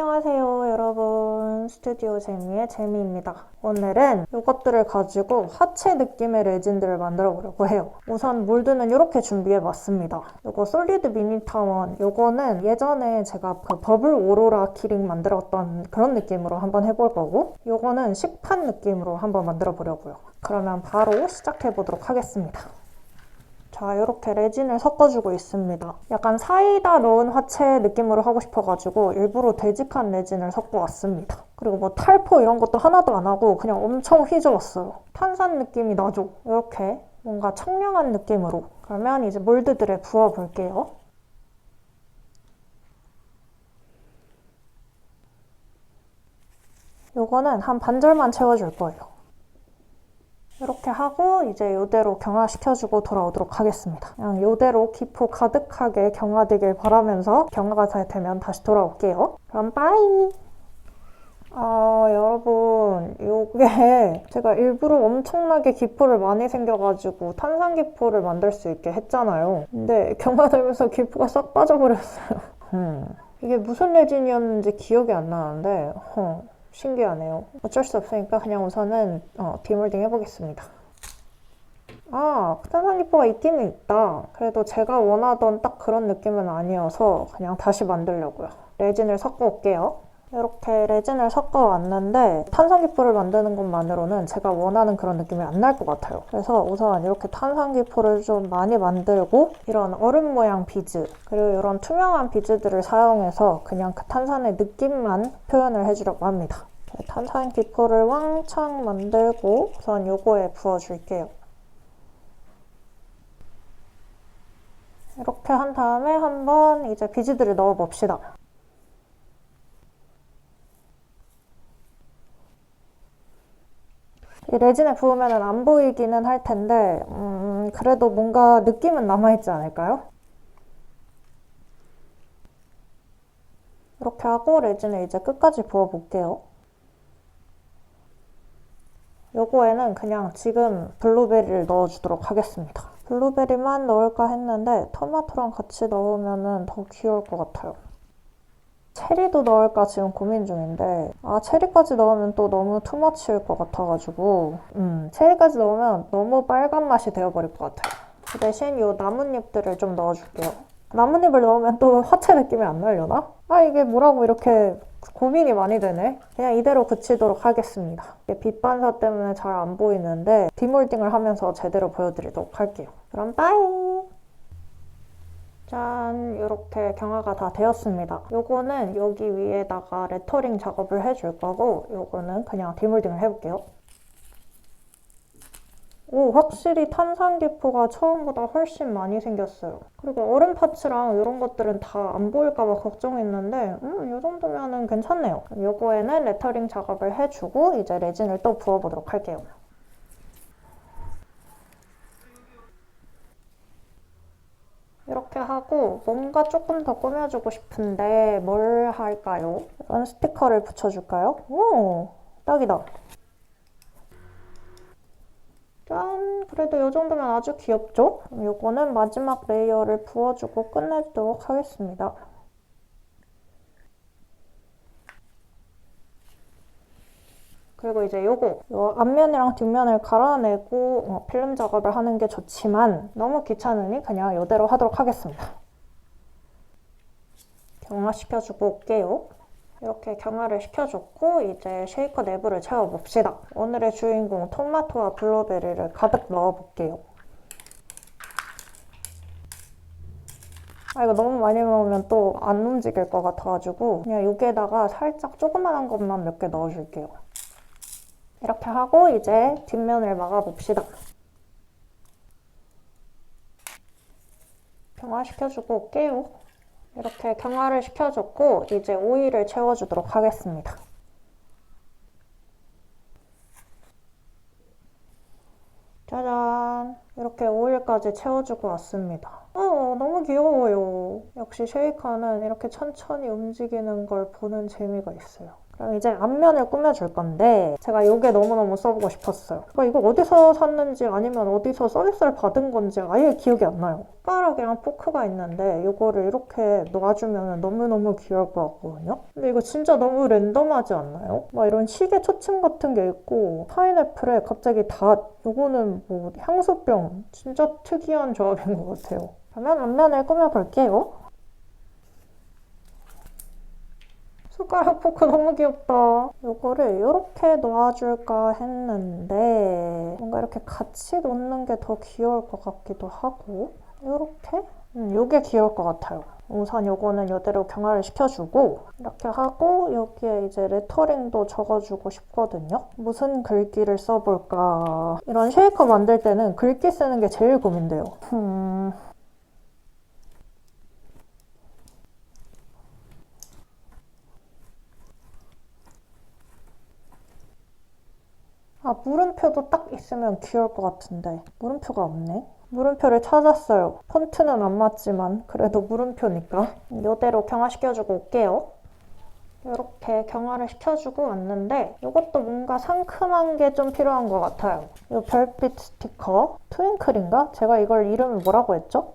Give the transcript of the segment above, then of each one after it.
안녕하세요 여러분, 스튜디오 재미의 재미입니다. 오늘은 이것들을 가지고 하체 느낌의 레진들을 만들어 보려고 해요. 우선 몰드는 이렇게 준비해 봤습니다. 이거 솔리드 미니타원, 이거는 예전에 제가 그 버블 오로라 키링 만들었던 그런 느낌으로 한번 해볼 거고, 이거는 식판 느낌으로 한번 만들어 보려고요. 그러면 바로 시작해 보도록 하겠습니다. 자, 이렇게 레진을 섞어주고 있습니다. 약간 사이다 넣은 화채 느낌으로 하고 싶어가지고 일부러 되직한 레진을 섞어왔습니다. 그리고 뭐 탈포 이런 것도 하나도 안 하고 그냥 엄청 휘저었어요. 탄산 느낌이 나죠? 이렇게 뭔가 청량한 느낌으로. 그러면 이제 몰드들에 부어볼게요. 요거는 한 반절만 채워줄 거예요. 이렇게 하고 이제 이대로 경화시켜주고 돌아오도록 하겠습니다. 그냥 이대로 기포 가득하게 경화되길 바라면서 경화가 잘 되면 다시 돌아올게요. 그럼 빠이! 여러분, 이게 제가 일부러 엄청나게 기포를 많이 생겨가지고 탄산 기포를 만들 수 있게 했잖아요. 근데 경화되면서 기포가 싹 빠져버렸어요. 이게 무슨 레진이었는지 기억이 안 나는데 신기하네요. 어쩔 수 없으니까 그냥 우선은 디몰딩 해보겠습니다. 탄산 기포가 있기는 있다. 그래도 제가 원하던 딱 그런 느낌은 아니어서 그냥 다시 만들려고요. 레진을 섞어 올게요. 이렇게 레진을 섞어 왔는데 탄산 기포를 만드는 것만으로는 제가 원하는 그런 느낌이 안 날 것 같아요. 그래서 우선 이렇게 탄산 기포를 좀 많이 만들고 이런 얼음 모양 비즈, 그리고 이런 투명한 비즈들을 사용해서 그냥 그 탄산의 느낌만 표현을 해주려고 합니다. 탄산 기포를 왕창 만들고 우선 요거에 부어줄게요. 이렇게 한 다음에 한번 이제 비즈들을 넣어봅시다. 이 레진에 부으면 안 보이기는 할 텐데 그래도 뭔가 느낌은 남아있지 않을까요? 이렇게 하고 레진을 이제 끝까지 부어볼게요. 요거에는 그냥 지금 블루베리를 넣어주도록 하겠습니다. 블루베리만 넣을까 했는데 토마토랑 같이 넣으면 더 귀여울 것 같아요. 체리도 넣을까 지금 고민 중인데 체리까지 넣으면 또 너무 투머치일 것 같아가지고 체리까지 넣으면 너무 빨간 맛이 되어버릴 것 같아요. 그 대신 이 나뭇잎들을 좀 넣어줄게요. 나뭇잎을 넣으면 또 화채 느낌이 안 나려나? 이게 뭐라고 이렇게 고민이 많이 되네. 그냥 이대로 그치도록 하겠습니다. 빛 반사 때문에 잘 안 보이는데 디몰딩을 하면서 제대로 보여드리도록 할게요. 그럼 빠이! 짠! 이렇게 경화가 다 되었습니다. 요거는 여기 위에다가 레터링 작업을 해줄 거고 요거는 그냥 디몰딩을 해볼게요. 오, 확실히 탄산 기포가 처음보다 훨씬 많이 생겼어요. 그리고 얼음 파츠랑 이런 것들은 다 안 보일까봐 걱정했는데 이 정도면은 괜찮네요. 요거에는 레터링 작업을 해주고 이제 레진을 또 부어보도록 할게요. 이렇게 하고 뭔가 조금 더 꾸며주고 싶은데 뭘 할까요? 이런 스티커를 붙여줄까요? 오, 딱이다. 짠! 그래도 이 정도면 아주 귀엽죠? 그럼 요거는 마지막 레이어를 부어주고 끝내도록 하겠습니다. 그리고 이제 요 앞면이랑 뒷면을 갈아내고 필름 작업을 하는 게 좋지만 너무 귀찮으니 그냥 이대로 하도록 하겠습니다. 경화시켜주고 올게요. 이렇게 경화를 시켜줬고 이제 쉐이커 내부를 채워봅시다. 오늘의 주인공 토마토와 블루베리를 가득 넣어볼게요. 이거 너무 많이 넣으면 또 안 움직일 것 같아가지고 그냥 여기에다가 살짝 조그만한 것만 몇 개 넣어줄게요. 이렇게 하고 이제 뒷면을 막아봅시다. 경화시켜주고 올게요. 이렇게 경화를 시켜줬고 이제 오일을 채워주도록 하겠습니다. 짜잔! 이렇게 오일까지 채워주고 왔습니다. 너무 귀여워요. 역시 쉐이커는 이렇게 천천히 움직이는 걸 보는 재미가 있어요. 그럼 이제 앞면을 꾸며줄 건데 제가 이게 너무너무 써보고 싶었어요. 이거 어디서 샀는지 아니면 어디서 서비스를 받은 건지 아예 기억이 안 나요. 숟가락이랑 포크가 있는데 이거를 이렇게 놔주면 너무너무 귀여울 것 같거든요. 근데 이거 진짜 너무 랜덤하지 않나요? 막 이런 시계 초침 같은 게 있고 파인애플에 갑자기 닷, 이거는 뭐 향수병. 진짜 특이한 조합인 것 같아요. 그러면 앞면을 꾸며볼게요. 숟가락 포크 너무 귀엽다. 이거를 이렇게 놓아줄까 했는데 뭔가 이렇게 같이 놓는 게 더 귀여울 것 같기도 하고 이렇게? 이게 귀여울 것 같아요. 우선 이거는 이대로 경화를 시켜주고 이렇게 하고 여기에 이제 레터링도 적어주고 싶거든요. 무슨 글귀를 써볼까? 이런 쉐이커 만들 때는 글귀 쓰는 게 제일 고민돼요. 아, 물음표도 딱 있으면 귀여울 것 같은데 물음표가 없네. 물음표를 찾았어요. 폰트는 안 맞지만 그래도 물음표니까 이대로 경화시켜주고 올게요. 이렇게 경화를 시켜주고 왔는데 이것도 뭔가 상큼한 게 좀 필요한 것 같아요. 이 별빛 스티커 트윙클인가? 제가 이걸 이름을 뭐라고 했죠?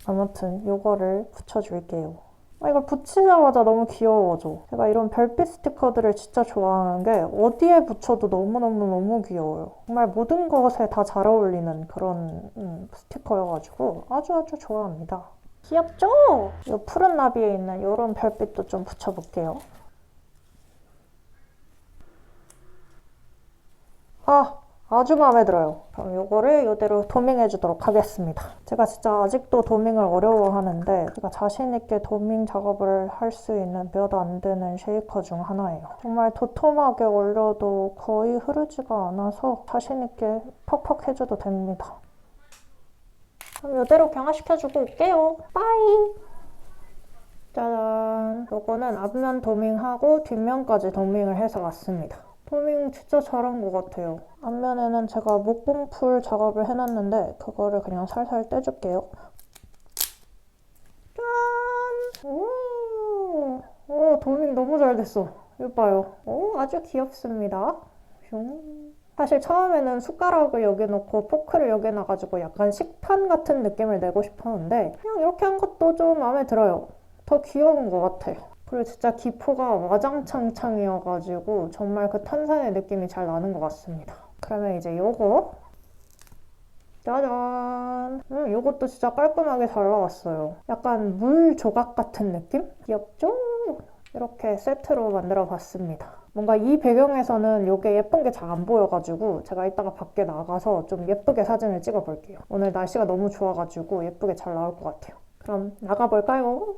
아무튼 이거를 붙여줄게요. 이걸 붙이자마자 너무 귀여워져. 제가 이런 별빛 스티커들을 진짜 좋아하는 게 어디에 붙여도 너무너무너무 귀여워요. 정말 모든 것에 다 잘 어울리는 그런 스티커여가지고 아주 좋아합니다. 귀엽죠? 이 푸른 나비에 있는 이런 별빛도 좀 붙여볼게요. 아주 마음에 들어요. 그럼 이거를 이대로 도밍해주도록 하겠습니다. 제가 진짜 아직도 도밍을 어려워하는데 제가 자신있게 도밍 작업을 할 수 있는 몇 안 되는 쉐이커 중 하나예요. 정말 도톰하게 올려도 거의 흐르지가 않아서 자신있게 퍽퍽 해줘도 됩니다. 그럼 이대로 경화시켜주고 올게요. 빠이! 짜잔! 이거는 앞면 도밍하고 뒷면까지 도밍을 해서 왔습니다. 도밍 진짜 잘한 것 같아요. 앞면에는 제가 목봉풀 작업을 해놨는데 그거를 그냥 살살 떼줄게요. 짠! 오, 도밍 너무 잘 됐어. 이거 봐요. 오, 아주 귀엽습니다. 사실 처음에는 숟가락을 여기 놓고 포크를 여기 놔가지고 약간 식판 같은 느낌을 내고 싶었는데 그냥 이렇게 한 것도 좀 마음에 들어요. 더 귀여운 것 같아. 그리고 진짜 기포가 와장창창이어가지고 정말 그 탄산의 느낌이 잘 나는 것 같습니다. 그러면 이제 요거 짜잔! 요것도 진짜 깔끔하게 잘 나왔어요. 약간 물 조각 같은 느낌? 귀엽죠? 이렇게 세트로 만들어 봤습니다. 뭔가 이 배경에서는 이게 예쁜 게 잘 안 보여가지고 제가 이따가 밖에 나가서 좀 예쁘게 사진을 찍어 볼게요. 오늘 날씨가 너무 좋아가지고 예쁘게 잘 나올 것 같아요. 그럼 나가볼까요?